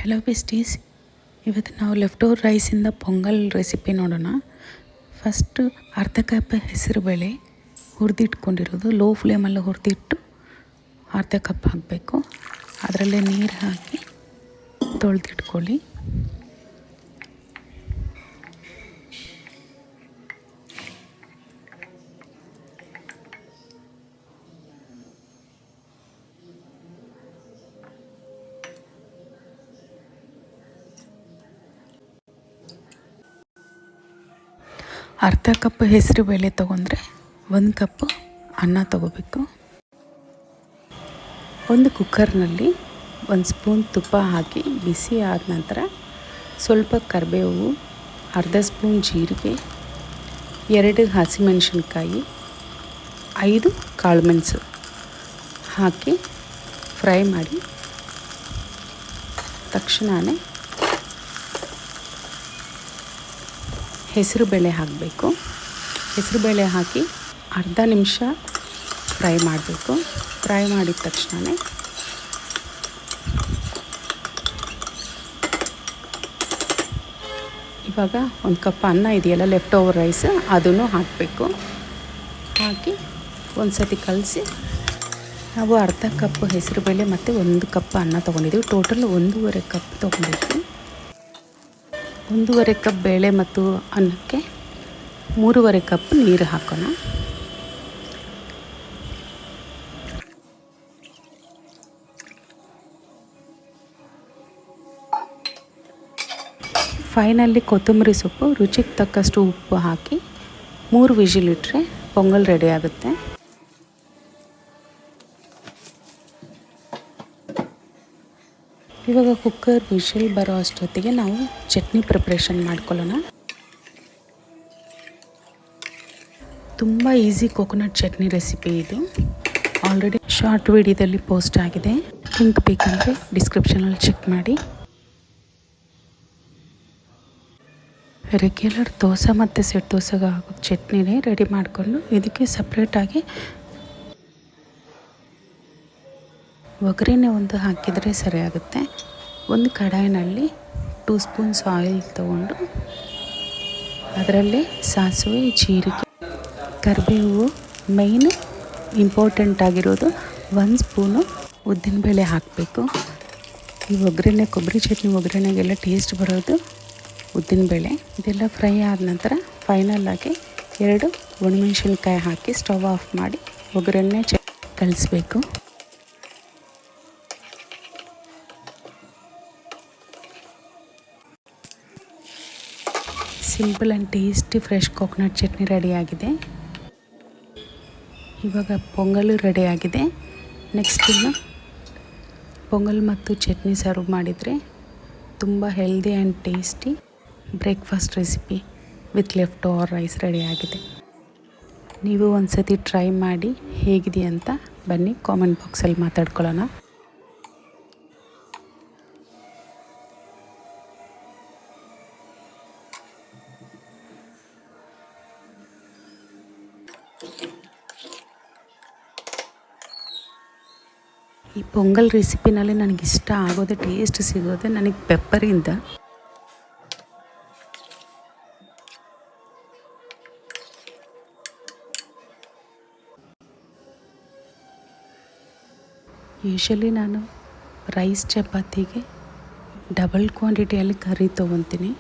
Hello besties, ಇವತ್ತು ನಾವು left over ರೈಸಿಂದ pongal recipe ನೋಡೋಣ. ಫಸ್ಟು ಅರ್ಧ ಕಪ್ ಹೆಸರುಬೇಳೆ ಹುರಿದಿಟ್ಕೊಂಡಿರೋದು ಲೋ ಫ್ಲೇಮಲ್ಲಿ ಹುರಿದಿಟ್ಟು ಅರ್ಧ ಕಪ್ ಹಾಕಬೇಕು. ಅದರಲ್ಲೇ ನೀರು ಹಾಕಿ ತೊಳೆದಿಟ್ಕೊಳ್ಳಿ. ಅರ್ಧ ಕಪ್ ಹೆಸರುಬೇಳೆ ತೊಗೊಂಡ್ರೆ 1 ಕಪ್ಪು ಅನ್ನ ತೊಗೋಬೇಕು. ಒಂದು ಕುಕ್ಕರ್ನಲ್ಲಿ 1 ಸ್ಪೂನ್ ತುಪ್ಪ ಹಾಕಿ ಬಿಸಿ ಆದ ನಂತರ ಸ್ವಲ್ಪ ಕರಿಬೇವು, ಅರ್ಧ ಸ್ಪೂನ್ ಜೀರಿಗೆ, 2 ಹಸಿಮೆಣಸಿನ್ಕಾಯಿ, 5 ಕಾಳುಮೆಣಸು ಹಾಕಿ ಫ್ರೈ ಮಾಡಿ ತಕ್ಷಣವೇ ಹೆಸರುಬೇಳೆ ಹಾಕಬೇಕು. ಹೆಸರುಬೇಳೆ ಹಾಕಿ ಅರ್ಧ ನಿಮಿಷ ಫ್ರೈ ಮಾಡಬೇಕು. ಫ್ರೈ ಮಾಡಿದ ತಕ್ಷಣ ಇವಾಗ 1 ಕಪ್ ಅನ್ನ ಇದೆಯಲ್ಲ ಲೆಫ್ಟ್ ಓವರ್ ರೈಸ್, ಅದನ್ನು ಹಾಕಬೇಕು. ಹಾಕಿ ಒಂದು ಸತಿ ಕಲಸಿ ನಾವು ಅರ್ಧ ಕಪ್ ಹೆಸರುಬೇಳೆ ಮತ್ತು 1 ಕಪ್ ಅನ್ನ ತೊಗೊಂಡಿದ್ದೀವಿ. Total 1.5 cup ತೊಗೊಂಡಿದ್ವಿ. 1.5 ಕಪ್ ಬೇಳೆ ಮತ್ತು ಅನ್ನಕ್ಕೆ 3.5 ಕಪ್ ನೀರು ಹಾಕೋಣ. ಫೈನಲ್ಲಿ ಕೊತ್ತಂಬರಿ ಸೊಪ್ಪು, ರುಚಿಗೆ ತಕ್ಕಷ್ಟು ಉಪ್ಪು ಹಾಕಿ 3 ವಿಜಿಲ್ ಇಟ್ಟರೆ ಪೊಂಗಲ್ ರೆಡಿ ಆಗುತ್ತೆ. ಇವಾಗ ಕುಕ್ಕರ್ ವಿಷಲ್ ಬರೋ ಅಷ್ಟೊತ್ತಿಗೆ ನಾವು ಚಟ್ನಿ ಪ್ರಿಪ್ರೇಷನ್ ಮಾಡ್ಕೊಳ್ಳೋಣ. ತುಂಬ ಈಸಿ ಕೊಕೊನಟ್ ಚಟ್ನಿ ರೆಸಿಪಿ ಇದು. ಆಲ್ರೆಡಿ ಶಾರ್ಟ್ ವಿಡಿಯೋದಲ್ಲಿ ಪೋಸ್ಟ್ ಆಗಿದೆ. ಲಿಂಕ್ ಬೇಕಂದರೆ ಡಿಸ್ಕ್ರಿಪ್ಷನಲ್ಲಿ ಚೆಕ್ ಮಾಡಿ. ರೆಗ್ಯುಲರ್ ದೋಸೆ ಮತ್ತು ಸೆಟ್ ದೋಸೆಗೆ ಆಗೋ ಚಟ್ನಿನೇ ರೆಡಿ ಮಾಡಿಕೊಂಡು ಇದಕ್ಕೆ ಸಪ್ರೇಟಾಗಿ ಒಗ್ಗರಣೆ ಒಂದು ಹಾಕಿದರೆ ಸರಿಯಾಗುತ್ತೆ. ಒಂದು ಕಡಾಯಿನಲ್ಲಿ 2 ಸ್ಪೂನ್ಸ್ ಆಯಿಲ್ ತೊಗೊಂಡು ಅದರಲ್ಲಿ ಸಾಸಿವೆ, ಜೀರಿಗೆ, ಕರಿಬೇವು, ಮೈನು ಇಂಪಾರ್ಟೆಂಟ್ ಆಗಿರೋದು 1 ಸ್ಪೂನು ಉದ್ದಿನಬೇಳೆ ಹಾಕಬೇಕು. ಈ ಒಗ್ಗರಣೆ ಕೊಬ್ಬರಿ ಚಟ್ನಿ ಒಗ್ಗರಣೆಗೆಲ್ಲ ಟೇಸ್ಟ್ ಬರೋದು ಉದ್ದಿನಬೇಳೆ. ಇದೆಲ್ಲ ಫ್ರೈ ಆದ ನಂತರ ಫೈನಲಾಗಿ 2 ಒಣಮೆಣಸಿನ್ಕಾಯಿ ಹಾಕಿ ಸ್ಟವ್ ಆಫ್ ಮಾಡಿ ಒಗ್ಗರಣೆ ಕಳಿಸ್ಬೇಕು. Simple and tasty fresh coconut chutney ರೆಡಿಯಾಗಿದೆ. ಇವಾಗ ಪೊಂಗಲ್ ರೆಡಿಯಾಗಿದೆ. ನೆಕ್ಸ್ಟ್ ಇನ್ನು ಪೊಂಗಲ್ ಮತ್ತು ಚಟ್ನಿ ಸರ್ವ್ ಮಾಡಿದರೆ ತುಂಬ healthy and tasty breakfast recipe with leftover rice ರೆಡಿಯಾಗಿದೆ. ನೀವು ಒಂದು ಸತಿ ಟ್ರೈ ಮಾಡಿ ಹೇಗಿದೆ ಅಂತ ಬನ್ನಿ ಕಾಮೆಂಟ್ ಬಾಕ್ಸಲ್ಲಿ ಮಾತಾಡ್ಕೊಳ್ಳೋಣ. ಈ ಪೊಂಗಲ್ ರೆಸಿಪಿನಲ್ಲಿ ನನಗಿಷ್ಟ ಆಗೋದು, ಟೇಸ್ಟ್ ಸಿಗೋದೆ ನನಗೆ ಪೆಪ್ಪರಿಂದ. ಯೂಶಲಿ ನಾನು ರೈಸ್ ಚಪಾತಿಗೆ ಡಬಲ್ ಕ್ವಾಂಟಿಟಿಯಲ್ಲಿ ಕರಿ ತೊಗೊತೀನಿ.